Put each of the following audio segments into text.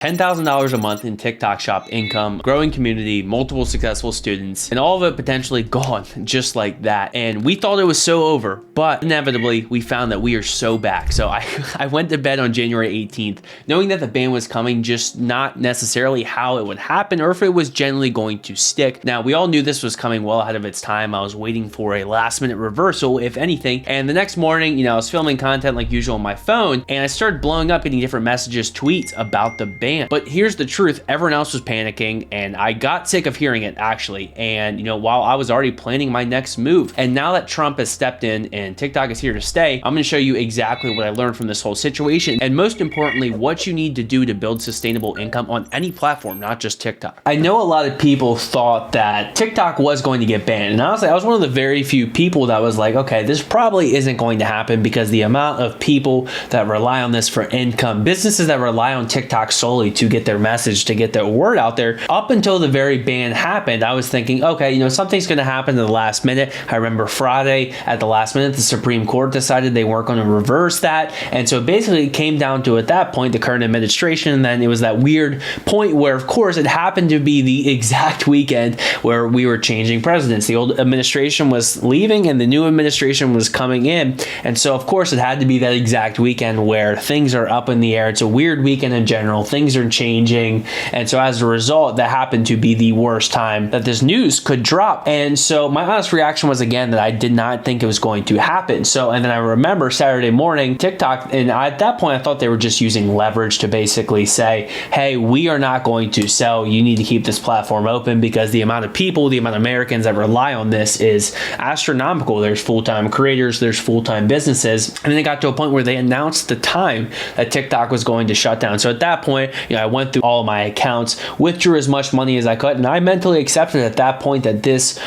$10,000 a month in TikTok shop income, growing community, multiple successful students, and all of it potentially gone just like that. And we thought it was so over, but inevitably we found that we are so back. So I went to bed on January 18th, knowing that the ban was coming, just not necessarily how it would happen or if it was generally going to stick. Now, we all knew this was coming well ahead of its time. I was waiting for a last minute reversal, if anything. And the next morning, I was filming content like usual on my phone, and I started blowing up, getting different messages, tweets about the ban. But here's the truth, everyone else was panicking, and I got sick of hearing it actually. And while I was already planning my next move, and now that Trump has stepped in and TikTok is here to stay, I'm gonna show you exactly what I learned from this whole situation, and most importantly, what you need to do to build sustainable income on any platform, not just TikTok. I know a lot of people thought that TikTok was going to get banned, and honestly, I was one of the very few people that was like, okay, this probably isn't going to happen because the amount of people that rely on this for income, businesses that rely on TikTok solely to get their message, to get their word out there. Up until the very ban happened, I was thinking, okay, something's going to happen at the last minute. I remember Friday at the last minute, the Supreme Court decided they weren't going to reverse that. And so basically it came down to, at that point, the current administration. And then it was that weird point where, of course, it happened to be the exact weekend where we were changing presidents. The old administration was leaving and the new administration was coming in. And so, of course, it had to be that exact weekend where things are up in the air. It's a weird weekend in general. Things are changing, and so as a result, that happened to be the worst time that this news could drop. And so my honest reaction was, again, that I did not think it was going to happen. So, and then I remember Saturday morning, TikTok, and at that point I thought they were just using leverage to basically say, hey, we are not going to sell, you need to keep this platform open, because the amount of people, the amount of Americans that rely on this is astronomical. There's full-time creators, there's full-time businesses, and then it got to a point where they announced the time that TikTok was going to shut down. So at that point, I went through all of my accounts, withdrew as much money as I could, and I mentally accepted at that point that this,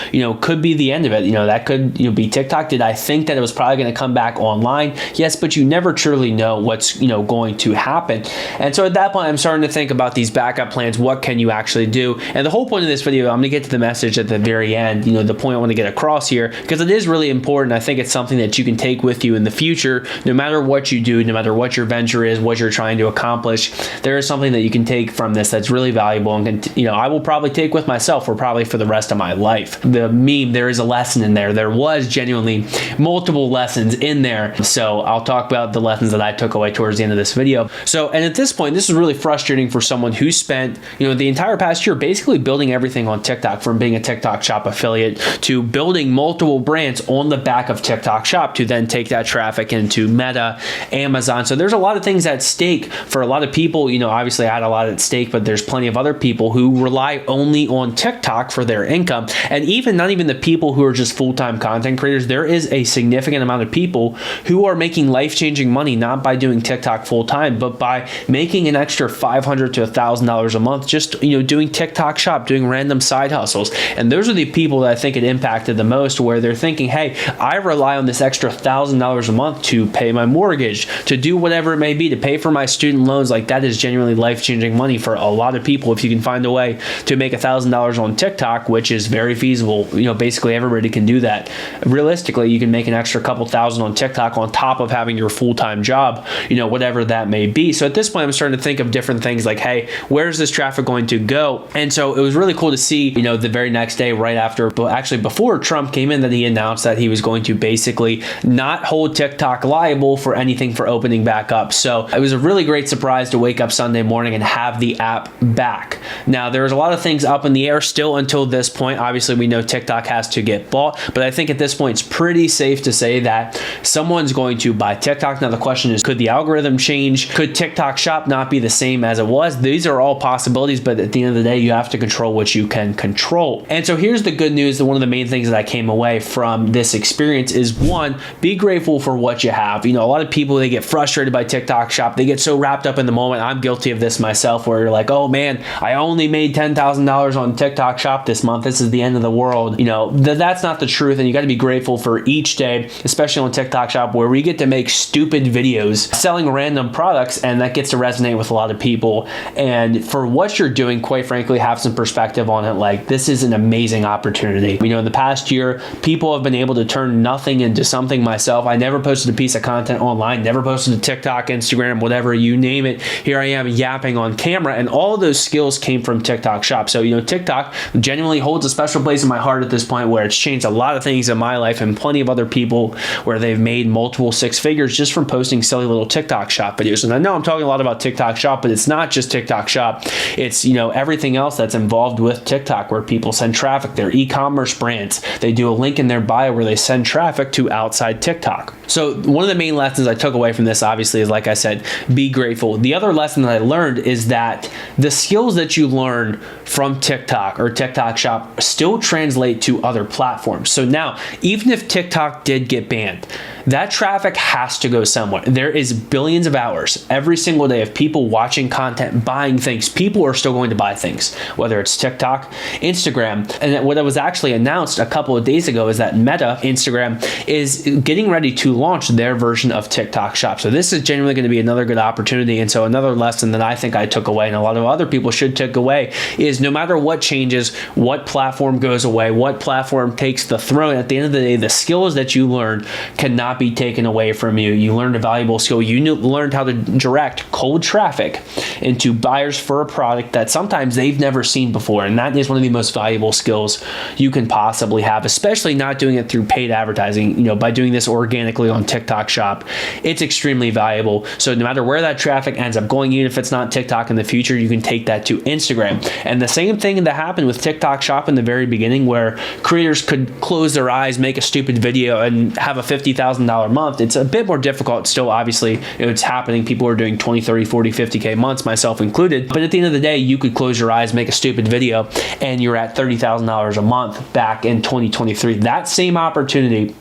could be the end of it. That could, be TikTok. Did I think that it was probably going to come back online? Yes, but you never truly know what's, going to happen. And so at that point, I'm starting to think about these backup plans. What can you actually do? And the whole point of this video, I'm going to get to the message at the very end, the point I want to get across here, because it is really important. I think it's something that you can take with you in the future, no matter what you do, no matter what your venture is, what you're trying to accomplish. There is something that you can take from this that's really valuable, and I will probably take with myself for probably for the rest of my life. The meme, there is a lesson in there. There was genuinely multiple lessons in there. So I'll talk about the lessons that I took away towards the end of this video. So, and at this point, this is really frustrating for someone who spent, the entire past year basically building everything on TikTok, from being a TikTok shop affiliate to building multiple brands on the back of TikTok shop to then take that traffic into Meta, Amazon. So there's a lot of things at stake for a lot of people. Obviously I had a lot at stake, but there's plenty of other people who rely only on TikTok for their income. And even not even the people who are just full-time content creators, there is a significant amount of people who are making life-changing money, not by doing TikTok full-time, but by making an extra $500 to $1,000 a month, just, doing TikTok shop, doing random side hustles. And those are the people that I think it impacted the most, where they're thinking, hey, I rely on this extra $1,000 a month to pay my mortgage, to do whatever it may be, to pay for my student loans. Like, that is genuinely life-changing money for a lot of people. If you can find a way to make $1,000 on TikTok, which is very feasible, basically everybody can do that. Realistically, you can make an extra couple thousand on TikTok on top of having your full-time job, whatever that may be. So at this point, I'm starting to think of different things like, hey, where's this traffic going to go? And so it was really cool to see, the very next day, right after, but actually before Trump came in, that he announced that he was going to basically not hold TikTok liable for anything for opening back up. So it was a really great surprise to wake up Sunday morning and have the app back. Now, there's a lot of things up in the air still until this point. Obviously, we know TikTok has to get bought, but I think at this point, it's pretty safe to say that someone's going to buy TikTok. Now, the question is, could the algorithm change? Could TikTok shop not be the same as it was? These are all possibilities, but at the end of the day, you have to control what you can control. And so here's the good news. One of the main things that I came away from this experience is, one, be grateful for what you have. A lot of people, they get frustrated by TikTok shop. They get so wrapped up in the moment. I'm guilty of this myself, where you're like, oh man, I only made $10,000 on TikTok shop this month. This is the end of the world. That's not the truth. And you got to be grateful for each day, especially on TikTok shop, where we get to make stupid videos selling random products, and that gets to resonate with a lot of people. And for what you're doing, quite frankly, have some perspective on it. Like, this is an amazing opportunity. In the past year, people have been able to turn nothing into something. Myself, I never posted a piece of content online, never posted to TikTok, Instagram, whatever, you name it. Here I am, yapping on camera, and all of those skills came from TikTok Shop. So, TikTok genuinely holds a special place in my heart at this point, where it's changed a lot of things in my life and plenty of other people where they've made multiple six figures just from posting silly little TikTok Shop videos. And I know I'm talking a lot about TikTok Shop, but it's not just TikTok Shop. It's, everything else that's involved with TikTok, where people send traffic, their e-commerce brands. They do a link in their bio where they send traffic to outside TikTok. So one of the main lessons I took away from this, obviously, is, like I said, be grateful. The other lesson that I learned is that the skills that you learn from TikTok or TikTok Shop still translate to other platforms. So now, even if TikTok did get banned, that traffic has to go somewhere. There is billions of hours every single day of people watching content, buying things. People are still going to buy things, whether it's TikTok, Instagram. And what was actually announced a couple of days ago is that Meta, Instagram, is getting ready to launch their version of TikTok Shop. So this is genuinely going to be another good opportunity. And so another lesson that I think I took away, and a lot of other people should take away, is no matter what changes, what platform goes away, what platform takes the throne, at the end of the day, the skills that you learn cannot be taken away from you. You learned a valuable skill. You learned how to direct cold traffic into buyers for a product that sometimes they've never seen before. And that is one of the most valuable skills you can possibly have, especially not doing it through paid advertising. By doing this organically on TikTok Shop, it's extremely valuable. So no matter where that traffic ends up going, even if it's not TikTok in the future, you can take that to Instagram. And the same thing that happened with TikTok Shop in the very beginning, where creators could close their eyes, make a stupid video, and have a $50,000 month. It's a bit more difficult still, obviously. It's happening. People are doing 20, 30, 40, 50K months, myself included. But at the end of the day, you could close your eyes, make a stupid video, and you're at $30,000 a month back in 2023. That same opportunity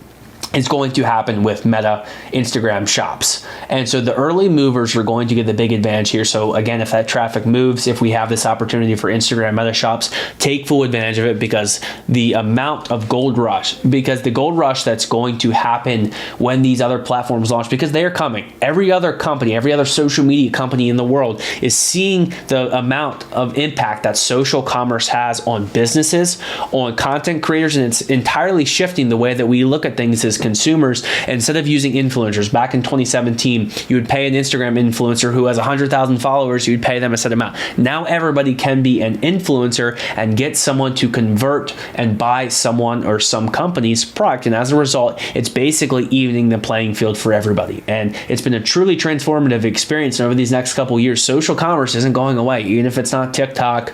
is going to happen with Meta Instagram Shops. And so the early movers are going to get the big advantage here. So again, if that traffic moves, if we have this opportunity for Instagram Meta Shops, take full advantage of it, because the amount of gold rush that's going to happen when these other platforms launch, because they are coming. Every other company, every other social media company in the world is seeing the amount of impact that social commerce has on businesses, on content creators, and it's entirely shifting the way that we look at things as consumers. Instead of using influencers, back in 2017, you would pay an Instagram influencer who has 100,000 followers, you'd pay them a set amount. Now everybody can be an influencer and get someone to convert and buy someone or some company's product. And as a result, it's basically evening the playing field for everybody. And it's been a truly transformative experience. And over these next couple of years, social commerce isn't going away. Even if it's not TikTok,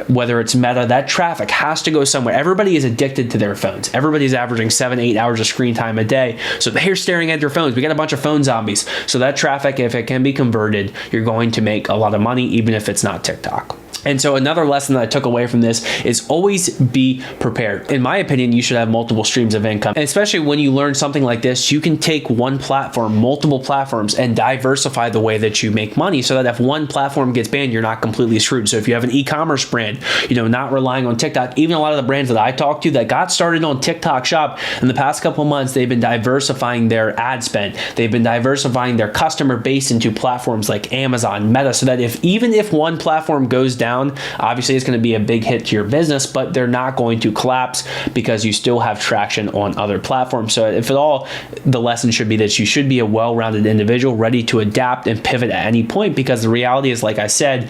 whether it's Meta, that traffic has to go somewhere. Everybody is addicted to their phones. Everybody's averaging 7-8 hours of screen time a day. So they're staring at their phones. We got a bunch of phone zombies. So that traffic, if it can be converted, you're going to make a lot of money, even if it's not TikTok. And so another lesson that I took away from this is always be prepared. In my opinion, you should have multiple streams of income. And especially when you learn something like this, you can take one platform, multiple platforms, and diversify the way that you make money, so that if one platform gets banned, you're not completely screwed. So if you have an e-commerce brand, not relying on TikTok, even a lot of the brands that I talked to that got started on TikTok Shop in the past couple of months, they've been diversifying their ad spend. They've been diversifying their customer base into platforms like Amazon, Meta, so that even if one platform goes down, obviously it's going to be a big hit to your business, but they're not going to collapse because you still have traction on other platforms. So if at all, the lesson should be that you should be a well-rounded individual ready to adapt and pivot at any point, because the reality is, like I said,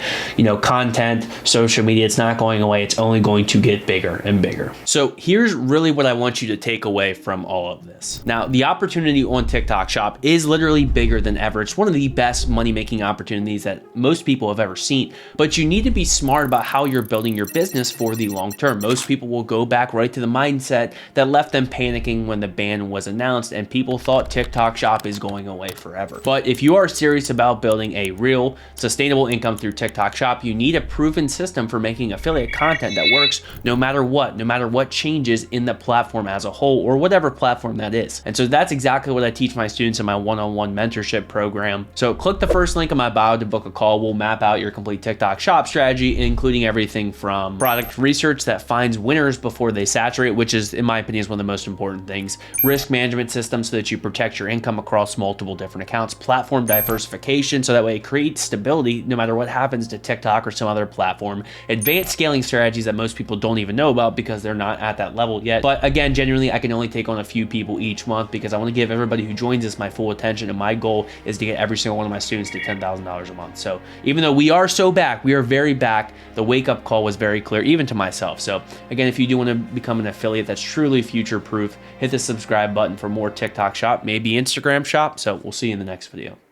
content, social media, it's not going away. It's only going to get bigger and bigger. So here's really what I want you to take away from all of this. Now, the opportunity on TikTok Shop is literally bigger than ever. It's one of the best money-making opportunities that most people have ever seen, but you need to be smart about how you're building your business for the long term. Most people will go back right to the mindset that left them panicking when the ban was announced and people thought TikTok Shop is going away forever. But if you are serious about building a real sustainable income through TikTok Shop, you need a proven system for making affiliate content that works no matter what changes in the platform as a whole, or whatever platform that is. And so that's exactly what I teach my students in my one-on-one mentorship program. So click the first link in my bio to book a call. We'll map out your complete TikTok Shop strategy, including everything from product research that finds winners before they saturate, which is, in my opinion, is one of the most important things, risk management system so that you protect your income across multiple different accounts, platform diversification so that way it creates stability no matter what happens to TikTok or some other platform, advanced scaling strategies that most people don't even know about because they're not at that level yet. But again, genuinely, I can only take on a few people each month because I want to give everybody who joins us my full attention, and my goal is to get every single one of my students to $10,000 a month. So even though we are so back, we are very back, the wake-up call was very clear, even to myself. So again, if you do want to become an affiliate that's truly future-proof, hit the subscribe button for more TikTok shop, maybe Instagram shop. So we'll see you in the next video.